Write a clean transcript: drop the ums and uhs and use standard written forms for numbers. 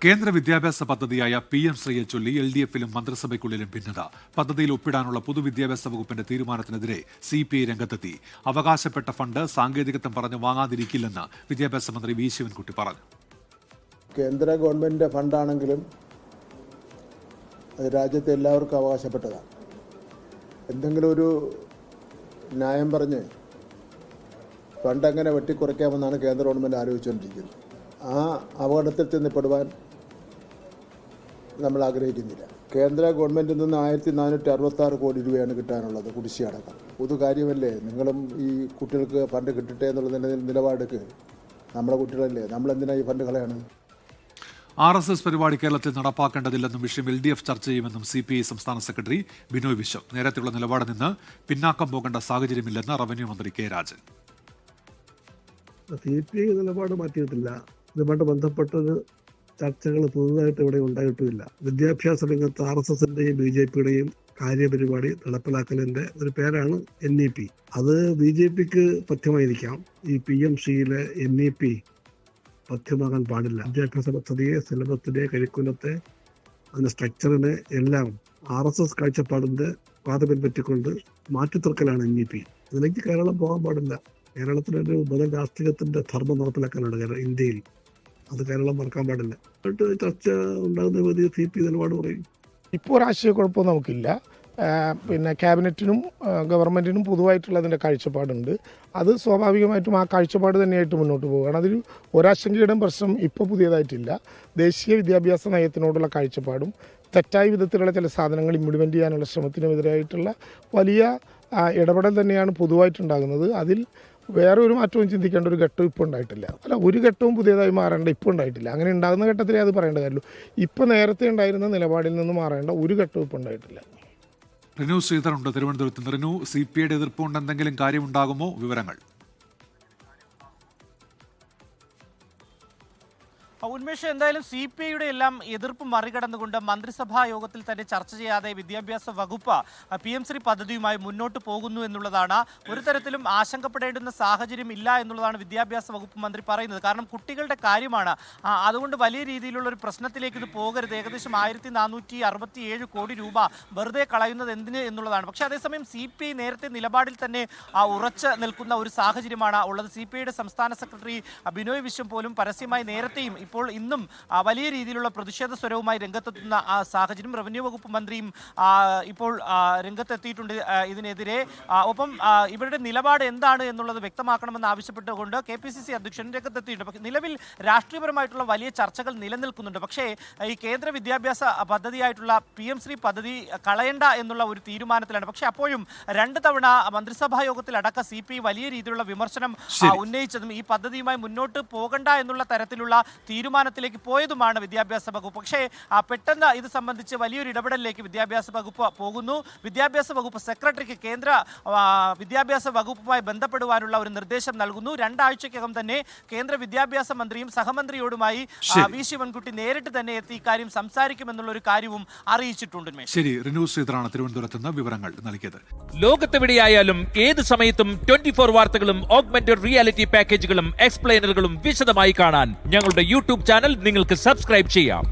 കേന്ദ്ര വിദ്യാഭ്യാസ പദ്ധതിയായ PM ശ്രീയെ ചൊല്ലി LDF-ലും മന്ത്രിസഭയ്ക്കുള്ളിലും ഭിന്നത. പദ്ധതിയിൽ ഒപ്പിടാനുള്ള പൊതുവിദ്യാഭ്യാസ വകുപ്പിന്റെ തീരുമാനത്തിനെതിരെ CPI രംഗത്തെത്തി. അവകാശപ്പെട്ട ഫണ്ട് സാങ്കേതികത്വം പറഞ്ഞ് വാങ്ങാതിരിക്കില്ലെന്ന് വിദ്യാഭ്യാസ മന്ത്രി വി ശിവൻകുട്ടി പറഞ്ഞു. കേന്ദ്ര ഗവൺമെന്റിന്റെ ഫണ്ടാണെങ്കിലും അത് രാജ്യത്തെ എല്ലാവർക്കും അവകാശപ്പെട്ടതാണ്. എന്തെങ്കിലും ഒരു ന്യായം പറഞ്ഞ് ഫണ്ട് എങ്ങനെ വെട്ടിക്കുറയ്ക്കാമെന്നാണ് കേന്ദ്ര ഗവൺമെന്റ് ആലോചിച്ചുകൊണ്ടിരിക്കുന്നത്. ആ അപകടത്തിൽ ചെന്നപ്പെടുവാൻ നമ്മൾ ആഗ്രഹിക്കുന്നില്ല. കേന്ദ്ര ഗവൺമെന്റിൽ നിന്ന് 1466 കോടി രൂപയാണ് കിട്ടാനുള്ളത്, കുടിശ്ശിക അടക്കം. പൊതു കാര്യമല്ലേ, നിങ്ങളും ഈ കുട്ടികൾക്ക് ഫണ്ട് കിട്ടട്ടെ എന്നുള്ള നിലപാടെടുക്ക്. നമ്മുടെ കുട്ടികളല്ലേ, നമ്മളെന്തിനാ ഈ ഫണ്ട് കളയാണ്? RSS പരിപാടി കേരളത്തിൽ നടപ്പാക്കേണ്ടതില്ലെന്നും വിഷയം LDF ചർച്ച ചെയ്യുമെന്നും CPI സംസ്ഥാന സെക്രട്ടറി ബിനോയ് വിശ്വം. നേരത്തെയുള്ള നിലപാടിൽ നിന്ന് പിന്നാക്കം പോകേണ്ട സാഹചര്യമില്ലെന്ന് റവന്യൂ മന്ത്രി കെ രാജൻ. CPI നിലപാട് മാറ്റിയിട്ടില്ല. ഇതുമായിട്ട് ബന്ധപ്പെട്ടൊരു ചർച്ചകൾ പുതുതായിട്ട് ഇവിടെ ഉണ്ടായിട്ടുമില്ല. വിദ്യാഭ്യാസ രംഗത്ത് RSSന്റെയും BJPയുടെയും കാര്യപരിപാടി നടപ്പിലാക്കലിന്റെ ഒരു പേരാണ് NEP. അത് BJPക്ക് പഥ്യമായിരിക്കാം. ഈ PMCയിലെ NEP പഥ്യമാകാൻ പാടില്ല. വിദ്യാഭ്യാസ പദ്ധതിയെ, സിലബസിനെ, കരിക്കുലത്തെ, അതിന്റെ സ്ട്രക്ചറിനെ എല്ലാം RSS കാഴ്ചപ്പാടിന്റെ പാത പിൻപറ്റിക്കൊണ്ട് മാറ്റിത്തീർക്കലാണ് NEP. അതിലേക്ക് കേരളം പോകാൻ പാടില്ല. കേരളത്തിനൊരു ബദൽ രാഷ്ട്രീയത്തിന്റെ ധർമ്മം നടപ്പിലാക്കാനാണ് ഇന്ത്യയിൽ. അത് കേരളം മറക്കാൻ പാടില്ല. ചർച്ച ഉണ്ടാകുന്ന വേദിയിൽ CPI നിലപാട് പറയും. ഇപ്പോൾ ഒരാശയ കുഴപ്പവും നമുക്കില്ല. പിന്നെ ക്യാബിനറ്റിനും ഗവൺമെൻറ്റിനും പൊതുവായിട്ടുള്ളതിൻ്റെ കാഴ്ചപ്പാടുണ്ട്. അത് സ്വാഭാവികമായിട്ടും ആ കാഴ്ചപ്പാട് തന്നെയായിട്ട് മുന്നോട്ട് പോവുകയാണ്. അതിൽ ഒരാശങ്കയുടെ പ്രശ്നം ഇപ്പോൾ പുതിയതായിട്ടില്ല. ദേശീയ വിദ്യാഭ്യാസ നയത്തിനോടുള്ള കാഴ്ചപ്പാടും തെറ്റായ വിധത്തിലുള്ള ചില സാധനങ്ങൾ ഇംപ്ലിമെൻ്റ് ചെയ്യാനുള്ള ശ്രമത്തിനുമെതിരായിട്ടുള്ള വലിയ ഇടപെടൽ തന്നെയാണ് പൊതുവായിട്ടുണ്ടാകുന്നത്. അതിൽ വേറെ ഒരു മാറ്റവും ചിന്തിക്കേണ്ട ഒരു ഘട്ടം ഇപ്പോൾ ഉണ്ടായിട്ടില്ല. അല്ല, ഒരു ഘട്ടവും പുതിയതായി മാറേണ്ട ഇപ്പോൾ ഉണ്ടായിട്ടില്ല. അങ്ങനെ ഉണ്ടാകുന്ന ഘട്ടത്തിലേ അത് പറയേണ്ട കാര്യമുള്ളൂ. ഇപ്പോൾ നേരത്തെ ഉണ്ടായിരുന്ന നിലപാടിൽ നിന്ന് മാറേണ്ട ഒരു ഘട്ടവും ഇപ്പോൾ ഉണ്ടായിട്ടില്ല. റിനു ശ്രീധറുണ്ട് തിരുവനന്തപുരത്ത്. റിനു, CPIയുടെ എതിർപ്പുകൊണ്ട് എന്തെങ്കിലും കാര്യമുണ്ടാകുമോ? വിവരങ്ങൾ. ഉന്മേഷ്, എന്തായാലും CPIയുടെ എല്ലാം എതിർപ്പ് മറികടന്നുകൊണ്ട് മന്ത്രിസഭാ യോഗത്തിൽ തന്നെ ചർച്ച ചെയ്യാതെ വിദ്യാഭ്യാസ വകുപ്പ് PM ശ്രീ പദ്ധതിയുമായി മുന്നോട്ട് പോകുന്നു എന്നുള്ളതാണ്. ഒരു തരത്തിലും ആശങ്കപ്പെടേണ്ടുന്ന സാഹചര്യം ഇല്ല എന്നുള്ളതാണ് വിദ്യാഭ്യാസ വകുപ്പ് മന്ത്രി പറയുന്നത്. കാരണം കുട്ടികളുടെ കാര്യമാണ്. അതുകൊണ്ട് വലിയ രീതിയിലുള്ള ഒരു പ്രശ്നത്തിലേക്ക് ഇത് പോകരുത്. ഏകദേശം 1467 കോടി രൂപ വെറുതെ കളയുന്നത് എന്തിന് എന്നുള്ളതാണ്. പക്ഷേ അതേസമയം CPI നേരത്തെ നിലപാടിൽ തന്നെ ഉറച്ചു നിൽക്കുന്ന ഒരു സാഹചര്യമാണ് ഉള്ളത്. CPIയുടെ സംസ്ഥാന സെക്രട്ടറി ബിനോയ് വിശ്വം പോലും പരസ്യമായി നേരത്തെയും ഇപ്പോൾ ഇന്നും വലിയ രീതിയിലുള്ള പ്രതിഷേധ സ്വരവുമായി രംഗത്തെത്തുന്ന ആ സാഹചര്യം. റവന്യൂ വകുപ്പ് മന്ത്രിയും ഇപ്പോൾ രംഗത്തെത്തിയിട്ടുണ്ട് ഇതിനെതിരെ. ഒപ്പം ഇവരുടെ നിലപാട് എന്താണ് എന്നുള്ളത് വ്യക്തമാക്കണമെന്ന് ആവശ്യപ്പെട്ടുകൊണ്ട് KPCC അധ്യക്ഷൻ രംഗത്തെത്തിയിട്ടുണ്ട്. പക്ഷേ നിലവിൽ രാഷ്ട്രീയപരമായിട്ടുള്ള വലിയ ചർച്ചകൾ നിലനിൽക്കുന്നുണ്ട്. പക്ഷേ ഈ കേന്ദ്ര വിദ്യാഭ്യാസ പദ്ധതിയായിട്ടുള്ള PM ശ്രീ പദ്ധതി കളയണ്ട എന്നുള്ള ഒരു തീരുമാനത്തിലാണ്. പക്ഷേ അപ്പോഴും 2 തവണ മന്ത്രിസഭാ യോഗത്തിലടക്കം CPI വലിയ രീതിയിലുള്ള വിമർശനം ഉന്നയിച്ചതും ഈ പദ്ധതിയുമായി മുന്നോട്ട് പോകണ്ട എന്നുള്ള തരത്തിലുള്ള തീരുമാനത്തിലേക്ക് പോയതുമാണ് വിദ്യാഭ്യാസ വകുപ്പ്. പക്ഷേ പെട്ടെന്ന് ഇത് സംബന്ധിച്ച് വലിയൊരു ഇടപെടലിലേക്ക് വിദ്യാഭ്യാസ വകുപ്പ് പോകുന്നു. വിദ്യാഭ്യാസ വകുപ്പ് സെക്രട്ടറിക്ക് കേന്ദ്ര വിദ്യാഭ്യാസ വകുപ്പുമായി ബന്ധപ്പെടുവാനുള്ള ഒരു നിർദ്ദേശം നൽകുന്നു. 2 ആഴ്ചയ്ക്കകം തന്നെ കേന്ദ്ര വിദ്യാഭ്യാസ മന്ത്രിയും സഹമന്ത്രിയോടുമായി വി ശിവൻകുട്ടി നേരിട്ട് തന്നെ എത്തി ഇക്കാര്യം സംസാരിക്കുമെന്നുള്ള ഒരു കാര്യവും അറിയിച്ചിട്ടുണ്ട്. ശരി, റിനു ശ്രീധറാണ് തിരുവനന്തപുരത്ത് നിന്ന് വിവരങ്ങൾ നൽകിയത്. ലോകത്തെവിടെയായാലും ഏത് സമയത്തും 24 വാർത്തകളും ഓഗ്മെന്റഡ് റിയാലിറ്റി പാക്കേജുകളും എക്സ്പ്ലെയിനറുകളും വിശദമായി കാണാൻ ഞങ്ങളുടെ YouTube ചാനൽ നിങ്ങൾക്ക് സബ്സ്ക്രൈബ് ചെയ്യാം.